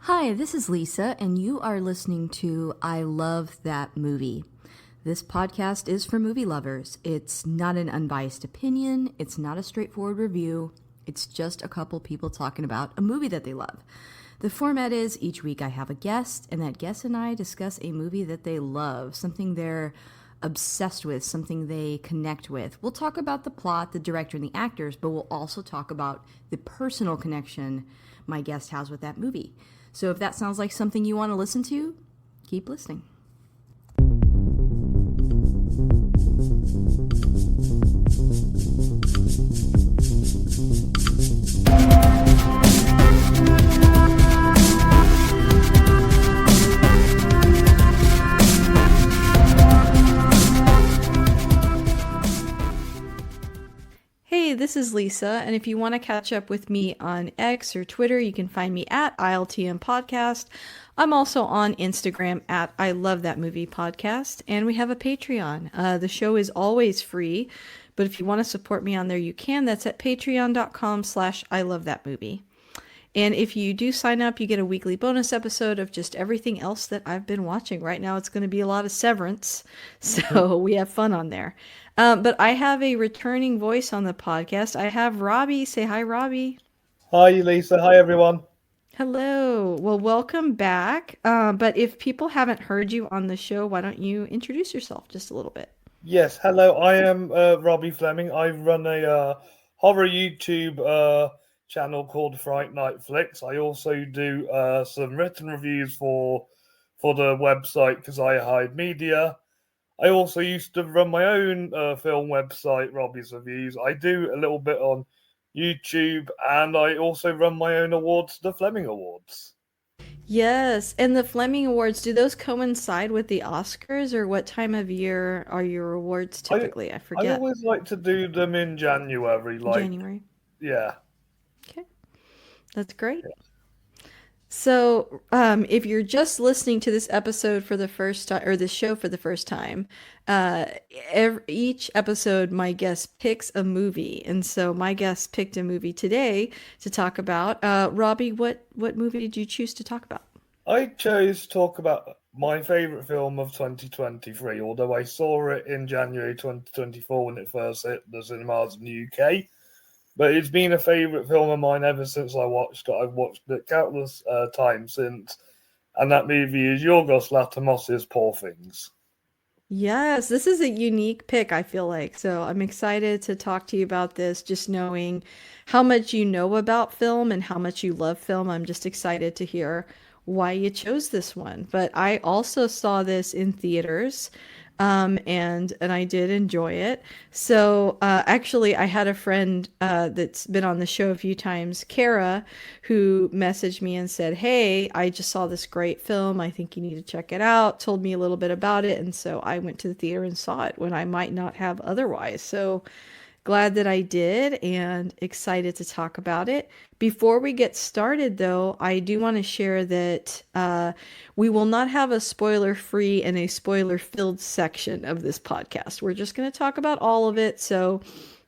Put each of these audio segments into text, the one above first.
Hi, this is Lisa, and you are listening to I Love That Movie. This podcast is for movie lovers. It's not an unbiased opinion, it's not a straightforward review, it's just a couple people talking about a movie that they love. The format is each week I have a guest, and that guest and I discuss a movie that they love, something they're obsessed with, something they connect with. We'll talk about the plot, the director, and the actors, but we'll also talk about the personal connection my guest has with that movie. So if that sounds like something you want to listen to, keep listening. Hey, this is Lisa, and if you want to catch up with me on X or Twitter, you can find me at ILTM Podcast. I'm also on Instagram at I Love That Movie Podcast, and we have a Patreon. The show is always free, but if you want to support me on there, you can. That's at patreon.com/I Love That Movie. And if you do sign up, you get a weekly bonus episode of just everything else that I've been watching. Right now, it's going to be a lot of Severance, so we have fun on there. But I have a returning voice on the podcast. I have Robbie. Say hi, Robbie. Hi, Lisa. Hi, everyone. Hello. Well, welcome back. But if people haven't heard you on the show, why don't you introduce yourself just a little bit? Yes, hello. I am Robbie Fleming. I run a horror YouTube channel called Fright Night Flicks. I also do some written reviews for the website because I hide media. I also used to run my own film website, Robbie's Reviews. I do a little bit on YouTube, and I also run my own awards, the Fleming Awards. Yes, and the Fleming Awards, do those coincide with the Oscars, or what time of year are your awards I typically? I I forget. always like to do them in January, January. yeah. Okay, that's great. So, if you're just listening to this episode for the first time, or this show for the first time, uh, each episode, my guest picks a movie, and so my guest picked a movie today to talk about. Robbie, what movie did you choose to talk about? I chose to talk about my favourite film of 2023, although I saw it in January 2024 when it first hit the cinemas in the UK. But it's been a favourite film of mine ever since I watched it. I've watched it countless times since, and that movie is Yorgos Lanthimos' Poor Things. Yes, this is a unique pick, I feel like. So I'm excited to talk to you about this, just knowing how much you know about film and how much you love film. I'm just excited to hear why you chose this one. But I also saw this in theaters, and I did enjoy it. So actually, I had a friend that's been on the show a few times, Kara, who messaged me and said, "Hey, I just saw this great film. I think you need to check it out." Told me a little bit about it, and so I went to the theater and saw it when I might not have otherwise. So glad that I did and excited to talk about it. Before we get started, though, I do want to share that we will not have a spoiler free and a spoiler filled section of this podcast. We're just going to talk about all of it. So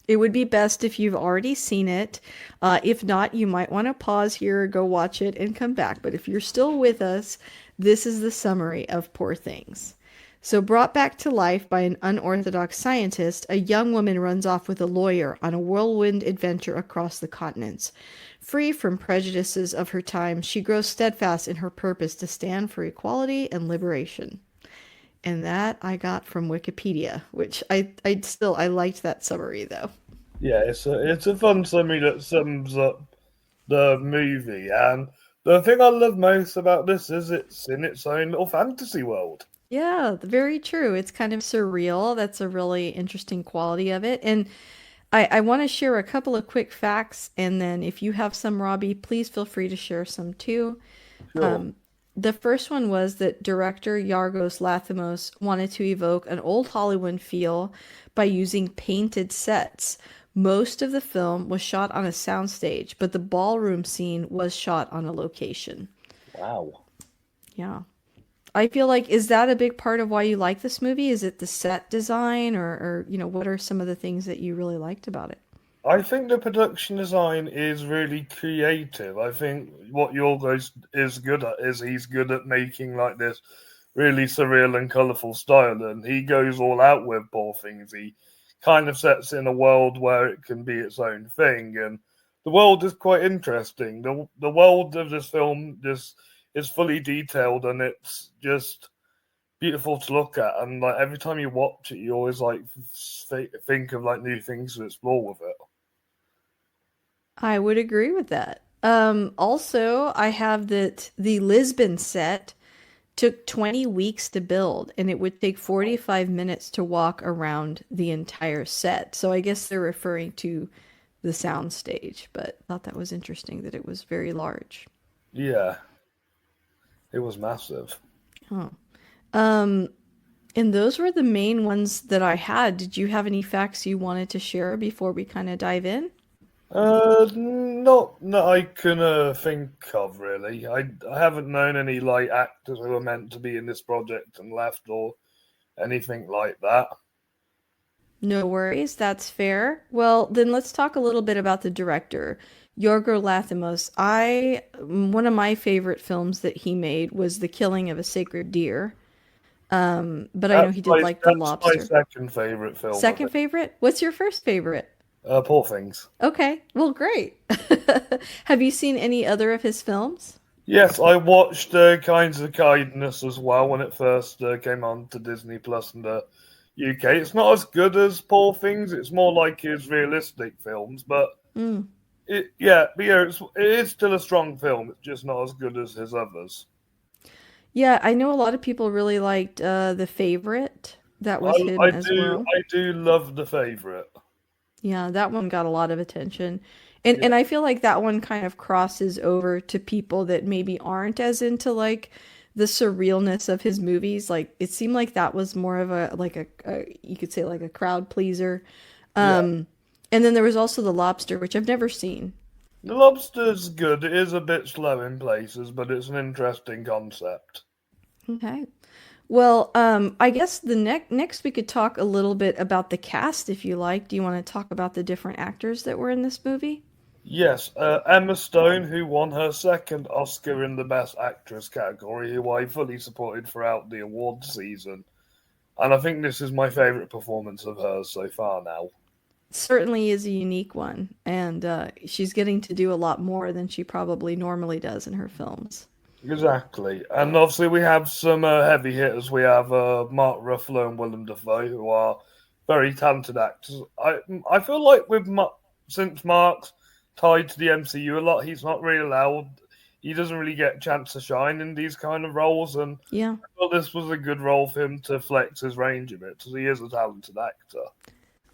it would be best if you've already seen it. If not, you might want to pause here, go watch it, and come back. But if you're still with us, this is the summary of Poor Things. So, brought back to life by an unorthodox scientist, a young woman runs off with a lawyer on a whirlwind adventure across the continents. Free from prejudices of her time, she grows steadfast in her purpose to stand for equality and liberation. And that I got from Wikipedia, which I liked that summary though. Yeah, it's a fun summary that sums up the movie, and the thing I love most about this is it's in its own little fantasy world. Yeah, very true. It's kind of surreal. That's a really interesting quality of it. And I want to share a couple of quick facts, and then if you have some, Robbie, please feel free to share some too. Sure. The first one was that director Yorgos Lanthimos wanted to evoke an old Hollywood feel by using painted sets. Most of the film was shot on a soundstage, but the ballroom scene was shot on a location. Wow. Yeah. I feel like, is that a big part of why you like this movie? Is it the set design or what are some of the things that you really liked about it? I think the production design is really creative. I think what Yorgos is good at is he's good at making like this really surreal and colourful style, and he goes all out with Poor Things. He kind of sets in a world where it can be its own thing, and the world is quite interesting. The world of this film just is fully detailed, and it's just beautiful to look at. And like every time you watch it, you always like think of like new things to explore with it. I would agree with that. Also, I have that the Lisbon set took 20 weeks to build, and it would take 45 minutes to walk around the entire set. So I guess they're referring to the sound stage, but thought that was interesting that it was very large. Yeah, it was massive. Oh. Um, and those were the main ones that I had. Did you have any facts you wanted to share before we kind of dive in? Not that I can think of really. I haven't known any like actors who were meant to be in this project and left or anything like that. No worries, that's fair. Well, then let's talk a little bit about the director, Yorgos Lanthimos. One of my favorite films that he made was The Killing of a Sacred Deer. But I know he did like The That's my Lobster. second favorite film of Second it. favorite? What's your first favorite? Poor Things. Okay, well, great. Have you seen any other of his films? Yes, I watched Kinds of Kindness as well when it first came on to Disney Plus in the UK. It's not as good as Poor Things. It's more like his realistic films, but Mm. it is still a strong film. It's just not as good as his others. Yeah, I know a lot of people really liked The Favorite. That was him as well. I do love The Favorite. Yeah, that one got a lot of attention. And I feel like that one kind of crosses over to people that maybe aren't as into like the surrealness of his movies. Like it seemed like that was more of a you could say like a crowd pleaser. Yeah. Um and then there was also The Lobster, which I've never seen. The Lobster's good. It is a bit slow in places, but it's an interesting concept. Okay. Well, I guess the next we could talk a little bit about the cast if you like. Do you want to talk about the different actors that were in this movie? Yes, Emma Stone, who won her second Oscar in the Best Actress category, who I fully supported throughout the awards season. And I think this is my favourite performance of hers so far now. Certainly is a unique one, and she's getting to do a lot more than she probably normally does in her films. Exactly. And obviously, we have some heavy hitters. We have Mark Ruffalo and Willem Dafoe, who are very talented actors. I feel like since Mark's tied to the MCU a lot, he's not really allowed. He doesn't really get a chance to shine in these kind of roles, and Yeah. I thought this was a good role for him to flex his range a bit, because he is a talented actor.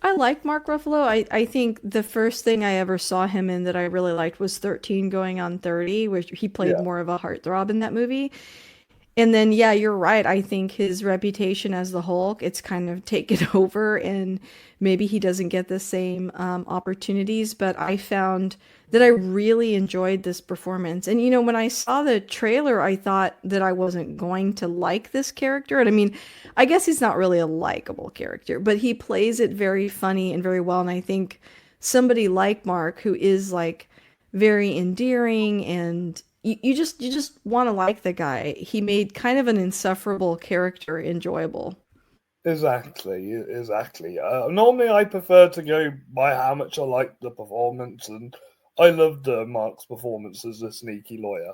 I like Mark Ruffalo. I think the first thing I ever saw him in that I really liked was 13 Going on 30, where he played Yeah, more of a heartthrob in that movie. And then, yeah, you're right. I think his reputation as the Hulk, it's kind of taken over, and maybe he doesn't get the same opportunities. But I found that I really enjoyed this performance. And, you know, when I saw the trailer, I thought that I wasn't going to like this character. And I mean, I guess he's not really a likable character, but he plays it very funny and very well. And I think somebody like Mark, who is like very endearing and you just want to like the guy. He made kind of an insufferable character enjoyable. exactly. Normally, I prefer to go by how much I like the performance, and I loved Mark's performance as a sneaky lawyer.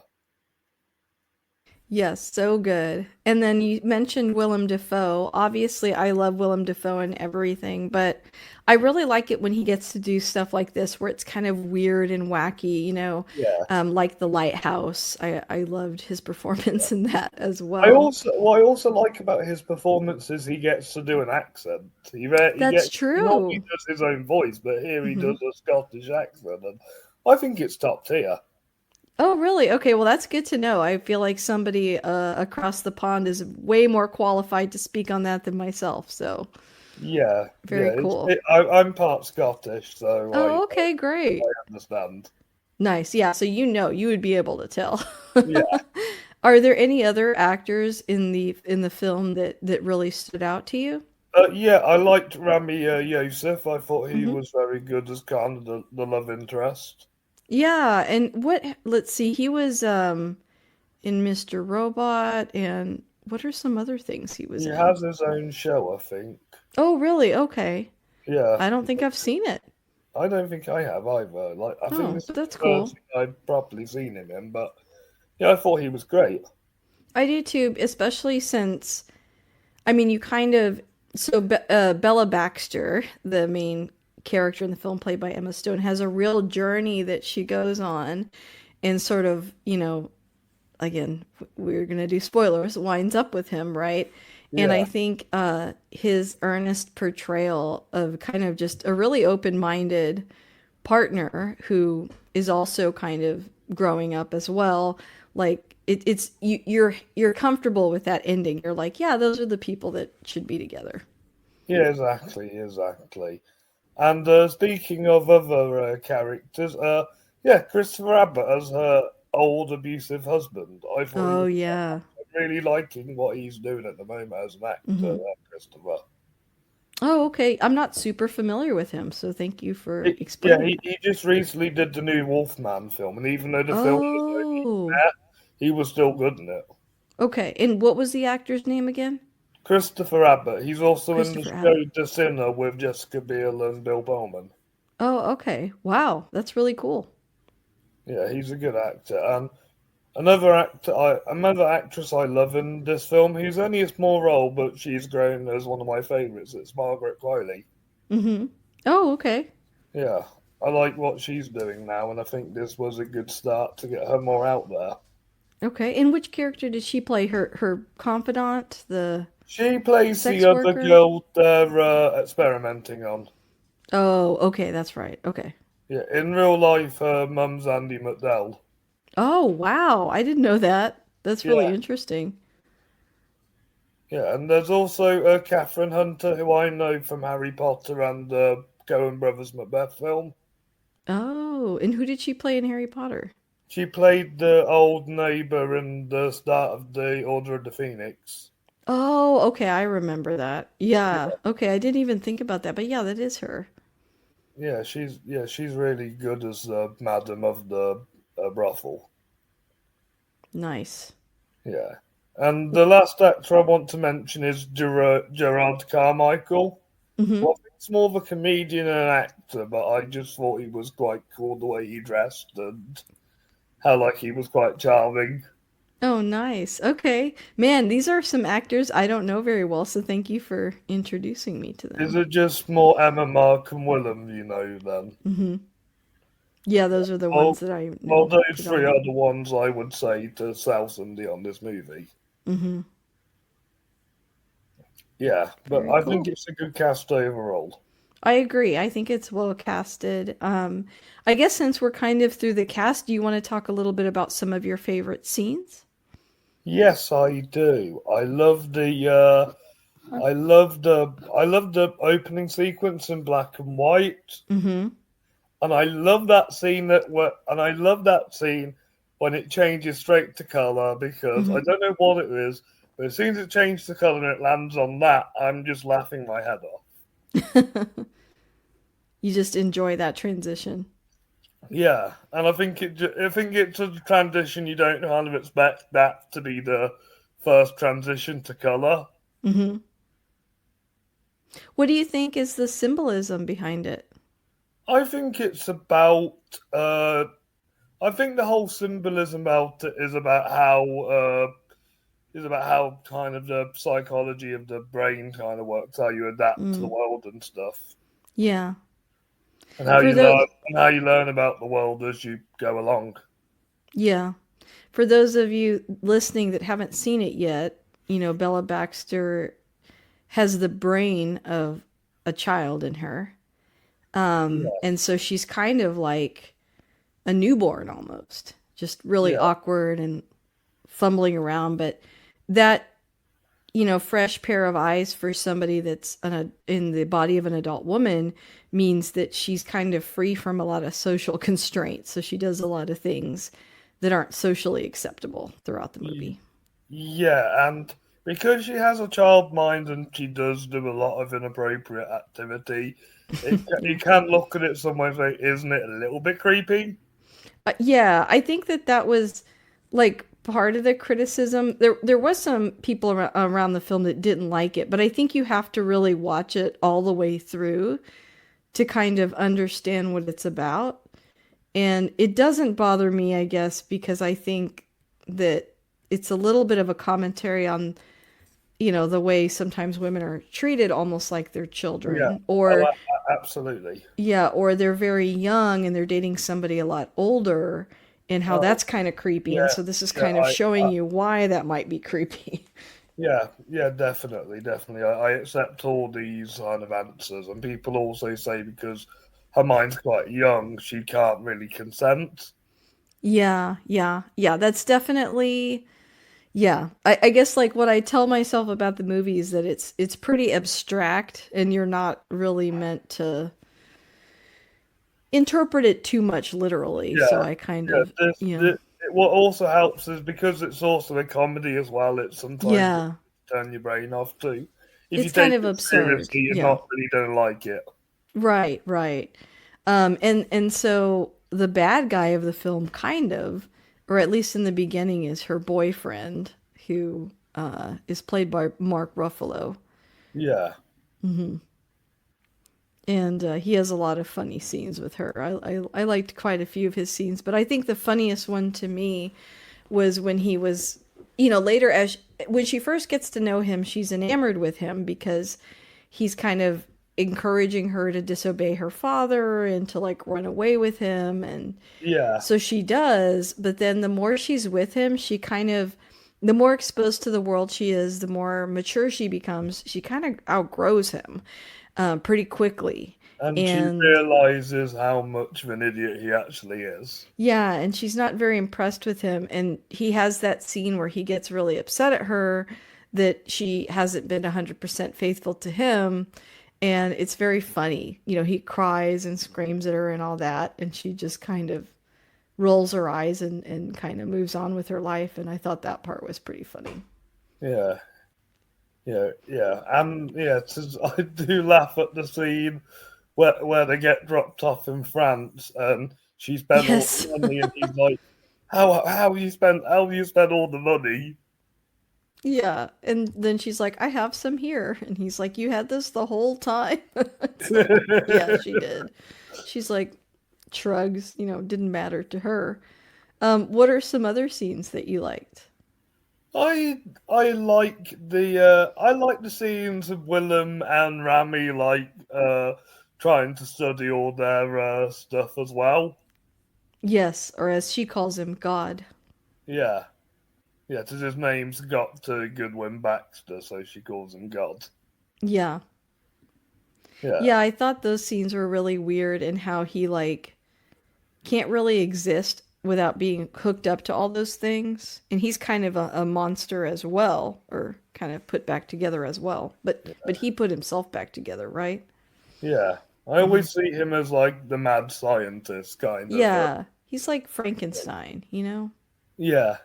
Yes, so good. And then you mentioned Willem Dafoe. Obviously, I love Willem Dafoe and everything, but I really like it when he gets to do stuff like this where it's kind of weird and wacky, Yeah. like The Lighthouse. I loved his performance in that as I well. also what I also like about his performance is he gets to do an accent. That's He normally true. does his own voice, but here he Hmm. does a Scottish accent, and I think it's top tier. Oh, really? Okay, well, that's good to know. I feel like somebody across the pond is way more qualified to speak on that than myself. So, Yeah. very cool. I'm part Scottish, so Oh, okay, great. I understand. Nice. Yeah, so you would be able to tell. Yeah. Are there any other actors in the film that really stood out to you? Yeah, I liked Rami Youssef. I thought he Hmm. was very good as kind of the love interest. Yeah, and let's see, he was in Mr. Robot, and what are some other things he was He in? has his own show, I think. Oh, really? Okay. Yeah, I don't think I've seen it. I don't think I have either. Like, I think Oh, this but is that's the first cool. thing I'd properly seen him in. But yeah, I thought he was great. I do too, especially since I mean, you kind of so Bella Baxter, the main character in the film played by Emma Stone, has a real journey that she goes on and sort of, again, we're going to do spoilers, winds up with him, right? And I Yeah, think his earnest portrayal of kind of just a really open-minded partner who is also kind of growing up as well, like you're comfortable with that ending. You're like, yeah, those are the people that should be together. yeah, exactly. And speaking of other characters, yeah, Christopher Abbott as her old abusive husband. I thought he Oh was yeah. really liking what he's doing at the moment as an actor, Hmm. Christopher. Oh, okay. I'm not super familiar with him, so thank you for Yeah, explaining that. he just recently did the new Wolfman film, and even though the film was only Oh, there, he was still good in it. okay. And what was the actor's name again? Christopher Abbott. He's also in the Christopher Abbott. show The Sinner with Jessica Biel and Bill Bowman. Oh, okay. Wow, that's really cool. Yeah, he's a good actor. And another actress I love in this film, who's only a small role, but she's grown as one of my favourites. It's Margaret Qualley. Mm-hmm. Oh, okay. Yeah, I like what she's doing now, and I think this was a good start to get her more out there. Okay. And which character did she play? Her confidant, the She plays the sex other worker? girl they're experimenting on. Oh, okay, that's right. Okay. Yeah, in real life, her mum's Andy McDowell. Oh, wow. I didn't know that. That's really Yeah, interesting. yeah, and there's also Catherine Hunter, who I know from Harry Potter and the Coen Brothers Macbeth film. Oh, and who did she play in Harry Potter? She played the old neighbour in the start of the Order of the Phoenix. Oh, okay, I remember that. Yeah. Okay, I didn't even think about that, but yeah, that is her. She's really good as the madam of the brothel. Nice. Yeah, and the last actor I want to mention is Gerard Carmichael. Mm-hmm. Well, I think he's more of a comedian and an actor, but I just thought he was quite cool the way he dressed and how like he was quite charming. Oh, nice. Okay. Man, these are some actors I don't know very well, so thank you for introducing me to Is them. it just more Emma, Mark, and Willem, then? Mm-hmm. Yeah, those are the Well, ones that I well, know those three are predominantly. the ones I would say to sell somebody on this movie. Mm-hmm. Yeah, but Very I think cool. it's a good cast overall. I agree. I think it's well casted. I guess since we're kind of through the cast, do you want to talk a little bit about some of your favorite scenes? Yes, I do. I love the opening sequence in black and white, Mm-hmm. and I love that scene and I love that scene when it changes straight to color because I Mm-hmm. don't know what it is, but as soon as it changes to color and it lands on that, I'm just laughing my head off. You just enjoy that transition. Yeah, and I think it's a transition you don't kind of expect that to be the first transition to color. Mm-hmm. What do you think is the symbolism behind it? I think it's about I think the whole symbolism about it is about how kind of the psychology of the brain kind of works, how you adapt to the Mm. world and stuff, Yeah. and how For you learn those, about the world as you go along. yeah. For those of you listening that haven't seen it yet, Bella Baxter has the brain of a child in her. Yeah, And so she's kind of like a newborn almost, just really yeah, awkward and fumbling around. But that, fresh pair of eyes for somebody that's in the body of an adult woman means that she's kind of free from a lot of social constraints. So she does a lot of things that aren't socially acceptable throughout the movie. yeah, and because she has a child mind and she does do a lot of inappropriate activity. You Yeah. can look at it some way and say, isn't it a little bit creepy? Yeah, I think that that was like part of the criticism. There was some people around the film that didn't like it, but I think you have to really watch it all the way through to kind of understand what it's about. And it doesn't bother me, I guess, because I think that it's a little bit of a commentary on, the way sometimes women are treated almost like they're Yeah. children, Oh, or absolutely. yeah, or they're very young and they're dating somebody a lot older, and how Oh, that's kind of creepy. And yeah. so this is Yeah. kind of showing you why that might be creepy. Yeah, yeah, definitely, definitely. I accept all these kind of answers, and people also say because her mind's quite young, she can't really consent. Yeah, yeah, yeah. That's definitely, yeah. I guess like what I tell myself about the movie is that it's pretty abstract and you're not really meant to interpret it too much literally. Yeah, So I kind yeah. of, yeah. What also helps is because it's also a comedy as well. It's sometimes Yeah. turn your brain off too. If you It's kind take of it absurd. seriously, you're Yeah. not really gonna like it. Right, right. And so the bad guy of the film kind of, or at least in the beginning, is her boyfriend, who is played by Mark Ruffalo. Yeah, And he has a lot of funny scenes with her. I liked quite a few of his scenes, but I think the funniest one to me was when he was, later when she first gets to know him, she's enamored with him because he's kind of encouraging her to disobey her father and to like run away with him, and yeah, so she does. But then the more she's with him, she kind of, the more exposed to the world she is, the more mature she becomes. She kind of outgrows him pretty quickly. and she And realizes how much of an idiot he actually is. yeah, and she's not very impressed with him. And he has that scene where he gets really upset at her that she hasn't been 100% faithful to him. And it's very funny. He cries and screams at her and all that. And she just kind of rolls her eyes and kind of moves on with her life. And I thought that part was pretty funny. Yeah, yeah, yeah, and yeah, I do laugh at the scene where they get dropped off in France, and she spent all Yes. the money, and he's like, how you spend all the money?" Yeah. And then she's like, I have some here. And he's like, you had this the whole time. It's like, yeah, she did. She's like, shrugs, didn't matter to her. What are some other scenes that you liked? I like the scenes of Willem and Rami trying to study all their stuff as well. Yes, or as she calls him, God. Yeah, yeah, because his name's got to Goodwin Baxter, so she calls him God. Yeah. Yeah, Yeah, I thought those scenes were really weird and how he like can't really exist without being hooked up to all those things. And he's kind of a monster as well, or kind of put back together as well. But he put himself back together, right? yeah. I Hmm. always see him as like the mad scientist kind of. Yeah, he's like Frankenstein. Yeah,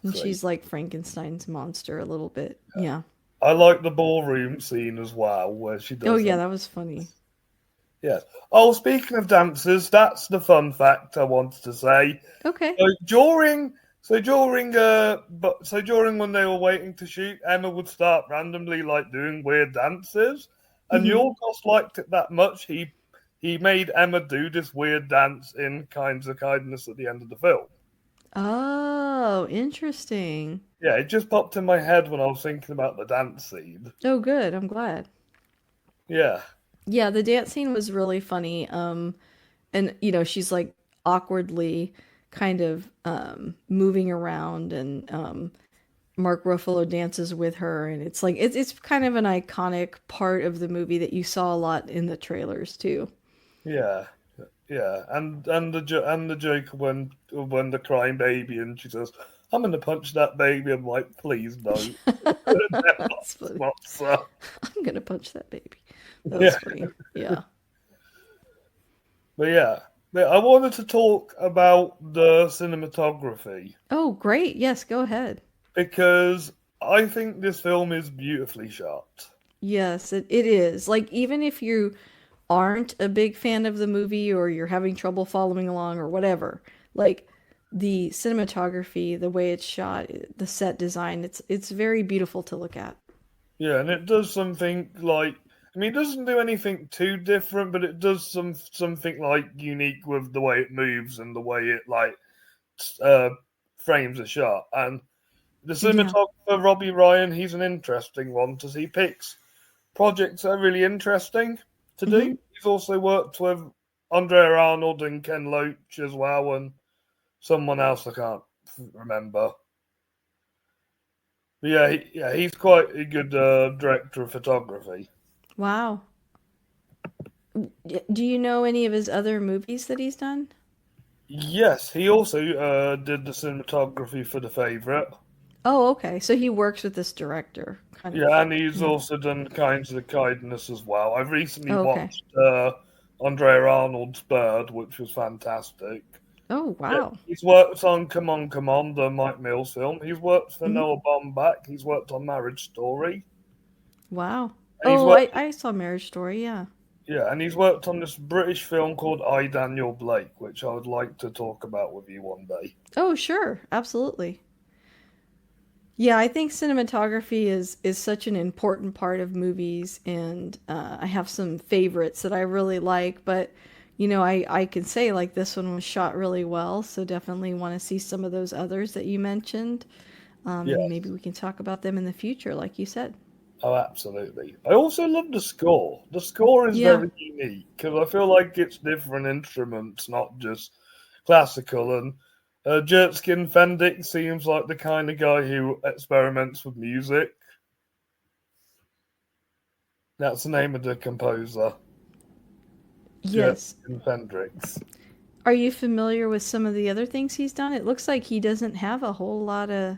And exactly. she's like Frankenstein's monster a little bit. Yeah. I like the ballroom scene as well, where she Oh does yeah, that. that was funny. Yes. Oh, speaking of dancers, that's the fun fact I wanted to say. Okay. So during when they were waiting to shoot, Emma would start randomly like doing weird dances, and Hmm. Yorgos liked it that much. He made Emma do this weird dance in Kinds of Kindness at the end of the film. Oh, interesting. Yeah, it just popped in my head when I was thinking about the dance scene. Oh, good. I'm glad. Yeah, Yeah, the dance scene was really funny. And she's like awkwardly kind of moving around, and Mark Ruffalo dances with her, and it's like it's kind of an iconic part of the movie that you saw a lot in the trailers too. yeah, yeah, and the joke when the crying baby and she says, "I'm gonna punch that baby." I'm like, please don't. That's funny. Not so. I'm gonna punch that baby. That was Yeah, funny. Yeah. but yeah, I wanted to talk about the cinematography Oh, great. Yes, go ahead. because I think this film is beautifully shot. Yes, it is. Like, even if you aren't a big fan of the movie or you're having trouble following along or whatever, like the cinematography, the way it's shot, the set design, it's very beautiful to look at. Yeah, and it does something like, I mean, it doesn't do anything too different, but it does something like unique with the way it moves and the way it like uh, frames a shot. And the Yeah. cinematographer Robbie Ryan, he's an interesting one because he picks projects that are really interesting to Hmm. do. He's also worked with Andrea Arnold and Ken Loach as well, and someone else I can't remember. But yeah, he's quite a good director of photography. Wow. Do you know any of his other movies that he's done? Yes, he also did the cinematography for The Favourite. Oh, okay. So he works with this director, kind of. Yeah, and he's Yeah. also done Kinds of Kindness as well. I recently Oh, okay. watched Andrea Arnold's Bird, which was fantastic. Oh, Yeah, wow. he's worked on Come On, the Mike Mills film. He's worked for Hmm. Noah Baumbach. He's worked on Marriage Story. Wow. And he's Oh, worked, I saw Marriage Story, yeah. yeah, and he's worked on this British film called I, Daniel Blake, which I would like to talk about with you one day. Oh, sure. Absolutely. Yeah, I think cinematography is such an important part of movies, and I have some favorites that I really like. But I can say like this one was shot really well, so definitely want to see some of those others that you mentioned, Yeah. and maybe we can talk about them in the future, like you said. Oh, absolutely. I also love the score. The score is Yeah, very unique because I feel like it's different instruments, not just classical. And Jertskin Fendick seems like the kind of guy who experiments with music. That's the name of the composer, yes. Jertskin Fendricks. Are you familiar with some of the other things he's done? It looks like he doesn't have a whole lot of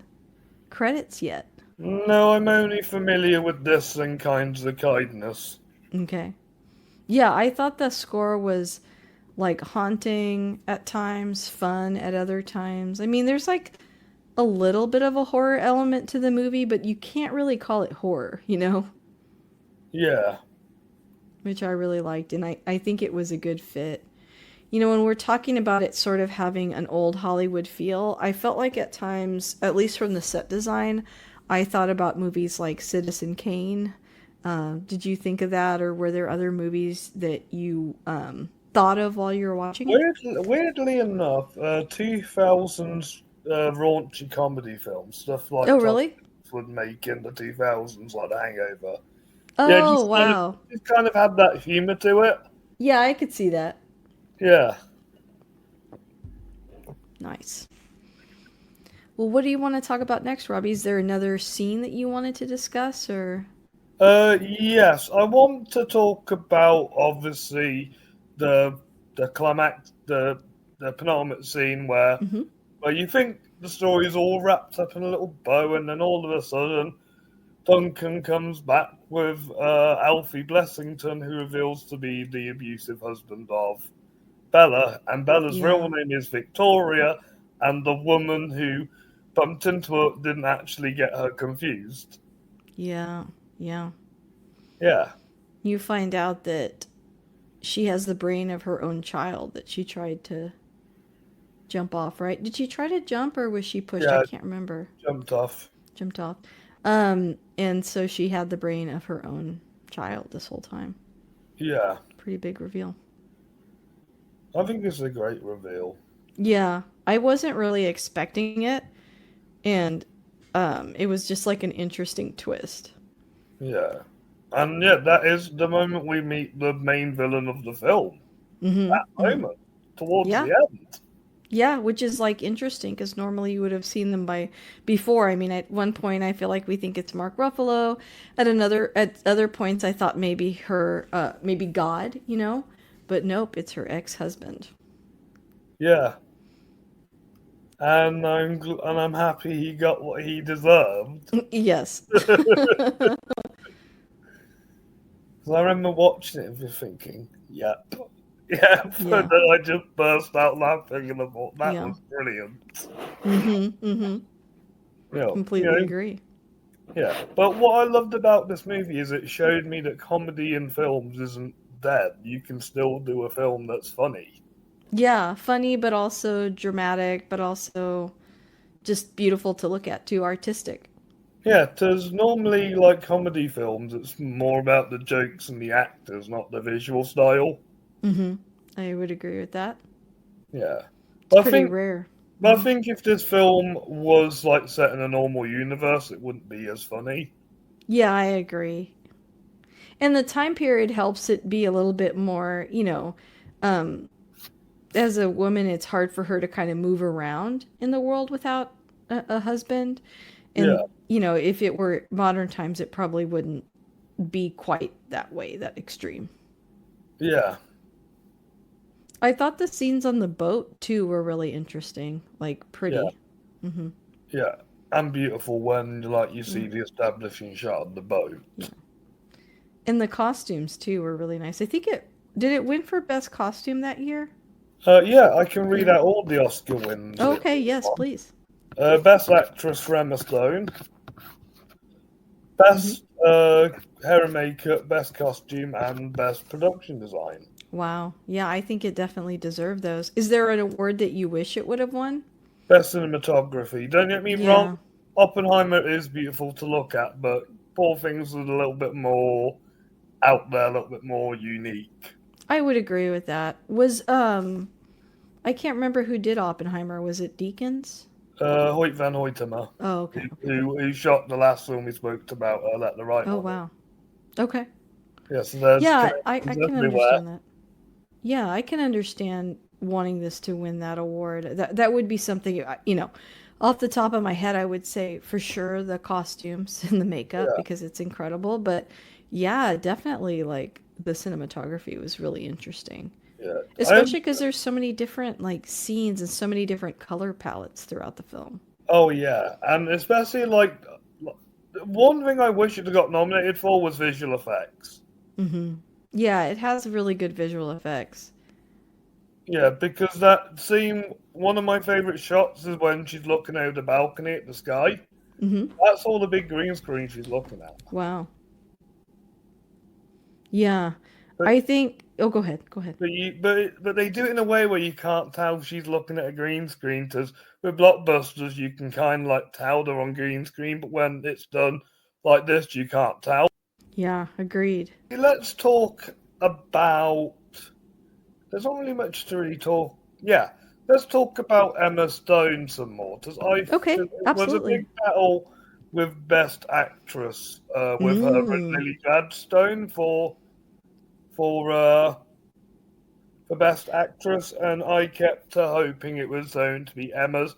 credits yet. No, I'm only familiar with this and Kinds of Kindness. Okay. Yeah, I thought the score was like haunting at times, fun at other times. I mean, there's like a little bit of a horror element to the movie, but you can't really call it horror, Yeah, which I really liked. And I think it was a good fit. When we're talking about it sort of having an old Hollywood feel, I felt like at times, at least from the set design, I thought about movies like Citizen Kane. Did you think of that, or were there other movies that you thought of while you were watching it? weirdly enough, 2000s raunchy comedy films, stuff like Oh, Tom really? Hanks would make in the 2000s, like The Hangover. Yeah, Oh, wow. just kind of had that humour to it. Yeah, I could see that. Yeah. Nice. Well, what do you want to talk about next, Robbie? Is there another scene that you wanted to discuss, or? Yes, I want to talk about obviously the climax, the penultimate scene Mm-hmm. where you think the story is all wrapped up in a little bow, and then all of a sudden Duncan comes back with Alfie Blessington, who reveals to be the abusive husband of Bella, and Bella's real Yeah. name is Victoria, and the woman who bumped into her didn't actually get her confused. Yeah. Yeah. Yeah, You find out that she has the brain of her own child that she tried to jump off, right? Did she try to jump or was she pushed? I yeah, can't remember. jumped off. Jumped off. And so she had the brain of her own child this whole time. Yeah, Pretty big reveal. I think this is a great reveal. Yeah. I wasn't really expecting it, and it was just like an interesting twist. Yeah, and yeah, that is the moment we meet the main villain of the film. Mm-hmm. That Mm-hmm. moment towards Yeah. the end. Yeah, which is like interesting because normally you would have seen them by before. I mean, at one point I feel like we think it's Mark Ruffalo. At other points I thought maybe maybe God, but nope, it's her ex-husband. Yeah, and I'm happy he got what he deserved. Yes. So I remember watching it and just thinking, yep, yep. And Yeah. then I just burst out laughing and I thought that Yeah. was brilliant. Mm-hmm. Mm-hmm. You know, Completely agree. Yeah, but what I loved about this movie is it showed me that comedy in films isn't dead. You can still do a film that's funny. Yeah, funny, but also dramatic, but also just beautiful to look at, too artistic. Yeah, because normally, like comedy films, it's more about the jokes and the actors, not the visual style. Mm-hmm. I would agree with that. Yeah, It's but I pretty think, rare. but I Mm-hmm. think if this film was like set in a normal universe, it wouldn't be as funny. Yeah, I agree. And the time period helps it be a little bit more, um, as a woman, it's hard for her to kind of move around in the world without a husband. Yeah, And, if it were modern times, it probably wouldn't be quite that way, that extreme. yeah, I thought the scenes on the boat, too, were really interesting, like yeah, pretty. Mm-hmm. yeah, and beautiful when like you Yeah, see the establishing shot of the boat. yeah. And the costumes, too, were really nice. I think did it win for best costume that year? Yeah, I can read Yeah. out all the Oscar wins. Oh, okay, yes, please. Best actress for Emma Stone, Mm-hmm. best hair and makeup, best costume, and best production design. Wow. Yeah, I think it definitely deserved those. Is there an award that you wish it would have won? Best cinematography. Don't get me wrong, Yeah, Oppenheimer is beautiful to look at, but Poor Things was a little bit more out there, a little bit more unique. I would agree with that. I can't remember who did Oppenheimer. Was it Deakins? Hoyt van Hoytema, Oh, okay, okay. who shot the last film we spoke about, Let the Right Oh, One In. wow. Okay. Yeah, so there's Yeah, I connections can everywhere. understand that. Yeah, I can understand wanting this to win that award. That would be something, off the top of my head, I would say for sure the costumes and the makeup Yeah, because it's incredible. But yeah, definitely like the cinematography was really interesting. yeah. Especially because there's so many different like scenes and so many different color palettes throughout the film. Oh yeah, and especially like one thing I wish it had got nominated for was visual effects. Hmm. Yeah, it has really good visual effects. Yeah, because that scene, one of my favorite shots is when she's looking out the balcony at the sky. Hmm. That's all the big green screen she's looking at. Wow. Yeah, But I think. Oh, go ahead. Go ahead. but they do it in a way where you can't tell she's looking at a green screen. Because with blockbusters, you can kind of like tell they're on green screen, but when it's done like this, you can't tell. Yeah, agreed. Let's talk about. There's not really much to really talk. Yeah, let's talk about Emma Stone some more. Okay, Cause it was a absolutely. big battle with Best Actress with her and Mm. Lily Gladstone for for Best Actress, and I kept hoping it was going to be Emma's,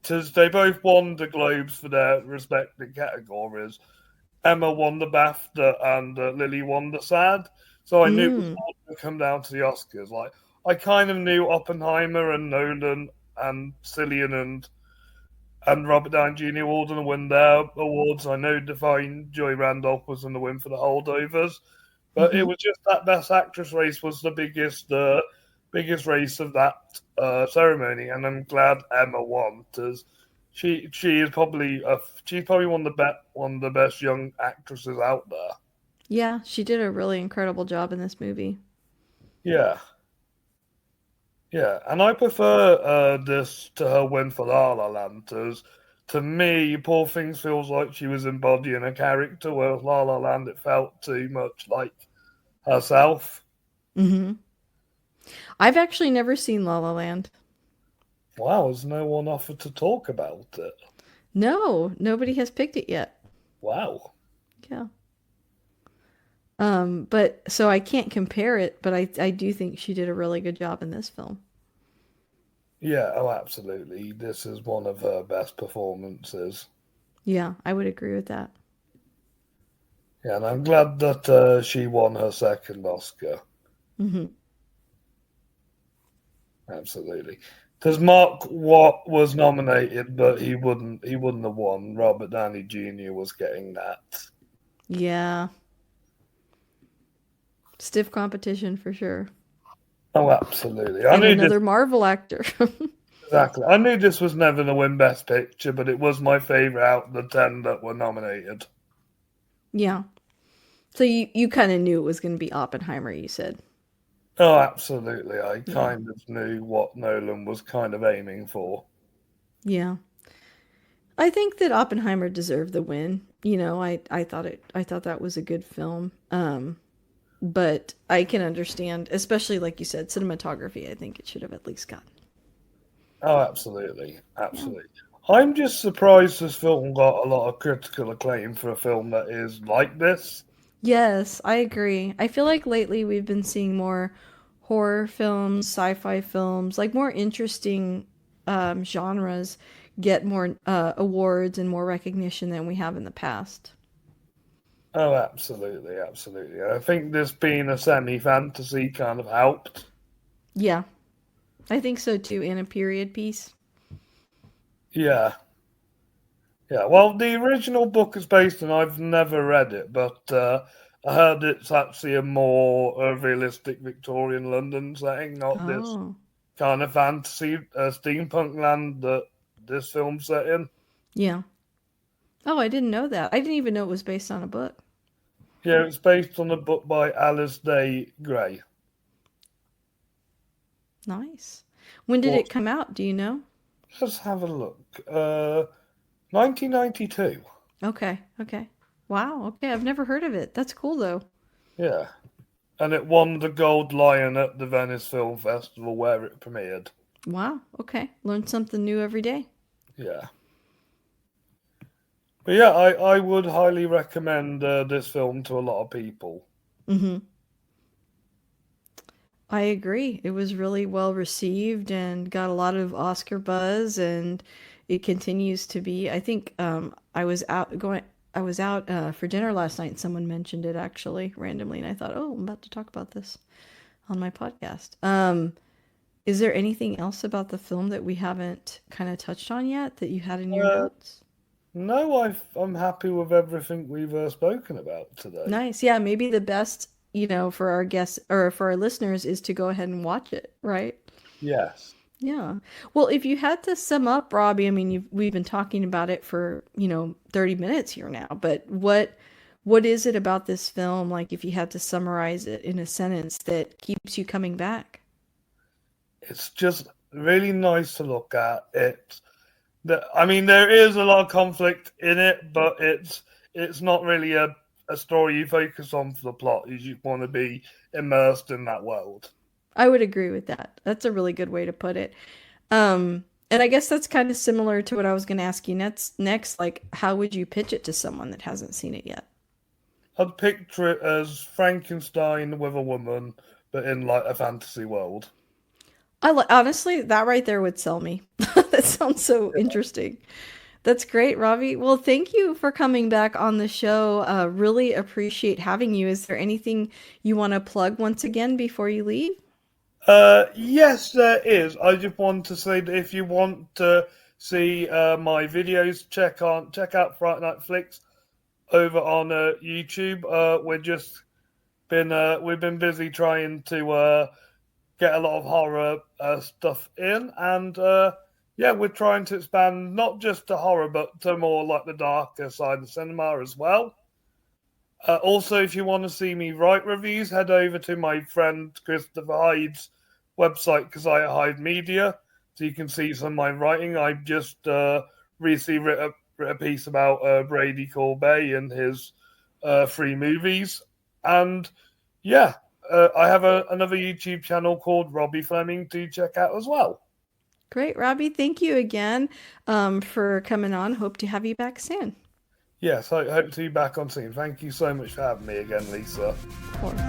because they both won the Globes for their respective categories. Emma won the BAFTA and Lily won the SAD. So I knew it was Mm. all going to come down to the Oscars. Like I kind of knew Oppenheimer and Nolan and Cillian and Robert Downey Jr. were all going to win their awards. I know Divine Joy Randolph was going to win for the Holdovers, but it Hmm. was just that Best Actress race was the biggest race of that ceremony, and I'm glad Emma won because she is probably she's probably one of the best young actresses out there. Yeah, she did a really incredible job in this movie. Yeah, yeah, and I prefer this to her win for La La Land. 'Cause to me, Poor Things feels like she was embodying a character, whereas La La Land it felt too much like herself. Hmm. I've actually never seen La La Land. Wow, has no one offered to talk about it? No, nobody has picked it yet. Wow. Yeah. But so I can't compare it, but I do think she did a really good job in this film. Yeah, oh, absolutely. This is one of her best performances. Yeah, I would agree with that. Yeah, and I'm glad that she won her second Oscar. Hmm. Absolutely. Because Mark Watt was nominated, but he wouldn't have won. Robert Downey Jr. was getting that. Yeah, stiff competition for sure. Oh, absolutely. I And knew this another Marvel actor. Exactly. I knew this was never going to win Best Picture, but it was my favourite out of the 10 that were nominated. Yeah. So you kind of knew it was going to be Oppenheimer, you said. Oh, absolutely. I Yeah. kind of knew what Nolan was kind of aiming for. Yeah. I think that Oppenheimer deserved the win. I thought that was a good film. But I can understand, especially like you said, cinematography. I think it should have at least gotten. Oh, absolutely. Yeah. Absolutely. I'm just surprised this film got a lot of critical acclaim for a film that is like this. Yes, I agree. I feel like lately we've been seeing more horror films, sci-fi films, like more interesting genres get more awards and more recognition than we have in the past. Oh, absolutely. Absolutely. I think this being a semi fantasy kind of helped. Yeah, I think so too. In a period piece. Yeah. Yeah, well, the original book is based on. I've never read it, but I heard it's actually a more realistic Victorian London setting, not this Oh, kind of fantasy steampunk land that this film's set in. yeah. Oh, I didn't know that. I didn't even know it was based on a book. Yeah, it's based on a book by Alice Day Gray. Nice. When did What? it come out? Do you know? Let's have a look. 1992. Okay, okay. Wow, okay. I've never heard of it. That's cool though. Yeah, and it won the Gold Lion at the Venice Film Festival where it premiered. Wow, okay. Learn something new every day. Yeah. But yeah, I would highly recommend this film to a lot of people. Mm-hmm. I agree. It was really well received and got a lot of Oscar buzz, and it continues to be. I think I was out for dinner last night and someone mentioned it actually randomly, and I thought, oh, I'm about to talk about this on my podcast. Is there anything else about the film that we haven't kind of touched on yet that you had in your Uh, notes? no, I'm happy with everything we've spoken about today. Nice. Yeah, maybe the best, for our guests or for our listeners is to go ahead and watch it, right? Yes. Yeah. Well, if you had to sum up, Robbie, I mean, we've been talking about it for, 30 minutes here now, but what is it about this film, like if you had to summarize it in a sentence that keeps you coming back? It's just really nice to look at. I mean, there is a lot of conflict in it, but it's not really a story you focus on for the plot. You just want to be immersed in that world. I would agree with that. That's a really good way to put it. And I guess that's kind of similar to what I was going to ask you next, like how would you pitch it to someone that hasn't seen it yet? I'd picture it as Frankenstein with a woman, but in like a fantasy world. Honestly, that right there would sell me. That sounds so interesting. That's great, Robbie. Well, thank you for coming back on the show. Really appreciate having you. Is there anything you want to plug once again before you leave? Yes, there is. I just want to say that if you want to see my videos, check out Fright Night Flicks over on YouTube. We've been busy trying to get a lot of horror stuff in, and yeah, we're trying to expand not just to horror, but to more like the darker side of cinema as well. Also, if you want to see me write reviews, head over to my friend Christopher Hyde's website, Keziah Hyde Media, so you can see some of my writing. I just recently writ a piece about Brady Corbet and his three movies. And yeah, I have another YouTube channel called Robbie Fleming to check out as well. Great, Robbie. Thank you again for coming on. Hope to have you back soon. Yes, I hope to be back on scene. Thank you so much for having me again, Lisa. Of course.